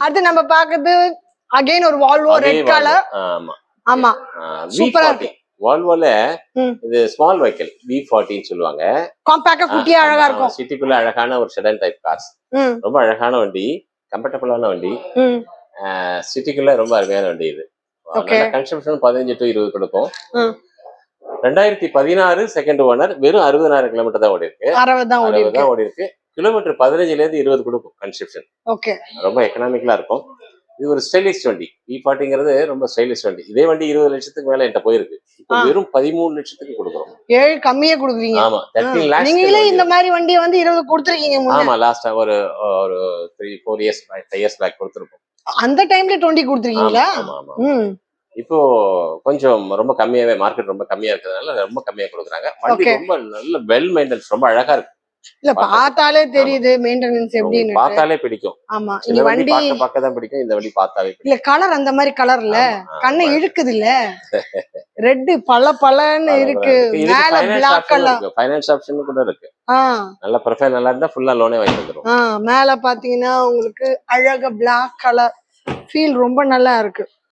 அடுத்து நம்ம பாக்குறது அகைன் ஒரு வால்வோ ரெட் கலர். ஆமா ஆமா சூப்பரா இருக்கு. வால்வோல இது ஸ்மால் வெஹிக்கிள் V40 சொல்லுவாங்க. காம்பாக்டா குட்டியா அழகா இருக்கும். சிட்டிக்குள்ள அழகான ஒரு செடான் டைப் கார்ஸ். ரொம்ப அழகான வண்டி, கம்ஃபர்டபுளான வண்டி. சிட்டிக்குள்ள ரொம்ப அருமையான வண்டி இது. கன்சம்ஷன் 15 to 20 கொடுக்கும். 2016 செகண்ட் ஓனர், வெறும் 60,000 கிலோமீட்டர் தான் ஓடி இருக்கு. 60 தான் ஓடி இருக்கு. கிலோமீட்டர் 15ல இருந்து 20 கொடுக்கும் கன்சம்ஷன். ஓகே, ரொம்ப எக்கனாமிக்கலா இருக்கும். இது ஒரு ஸ்டைலிஷ் வண்டி. V40ங்கிறது ரொம்ப ஸ்டைலிஷ் வண்டி. இதே வண்டி 20 லட்சத்துக்கு மேல என்கிட்ட போயிருக்கு. இப்போ வெறும் 13 லட்சத்துக்கு கொடுக்குறோம். 7 கம்மியா கொடுக்குறீங்க. ஆமா, 13 lakhs. நீங்களே இந்த மாதிரி வண்டியை வந்து 20 கொடுத்துருக்கீங்க முன்ன. ஆமா, லாஸ்டா ஒரு 3-4 இயர்ஸ் 5 இயர்ஸ் பேக் கொடுத்துருக்கோம். அந்த டைம்ல 20 கொடுத்துருக்கீங்களா? இப்போ கொஞ்சம் ரொம்ப கம்மியாவே, மார்க்கெட் ரொம்ப கம்மியா இருக்கிறதுனால ரொம்ப கம்மியா கொடுக்குறாங்க. வண்டி ரொம்ப நல்ல வெல் மெயின்டெனன்ஸ், ரொம்ப அழகா இருக்கு. இல்ல பார்த்தாலே தெரியுது மெயின்டெனன்ஸ் எப்படின்னு. பார்த்தாலே பிடிக்கும். ஆமா, இந்த வண்டி பார்க்க தான் பிடிக்கும். இந்த வண்டி பார்த்தாலே பிடிக்கும். இல்ல கலர் அந்த மாதிரி கலர்ல கண்ணை இழுக்குது இல்ல. ரெட் பளபளன்னு இருக்கு. மேல பிளாக் கலர். ஃபைனான்ஸ் ஆப்ஷன் கூட இருக்கு. நல்ல ப்ரொஃபைல் நல்லா இருந்தா ஃபுல்லா லோனே வாங்கி தந்துரும். மேல பாத்தீங்கன்னா உங்களுக்கு அழகா பிளாக் கலர் ஃபீல் ரொம்ப நல்லா இருக்கு.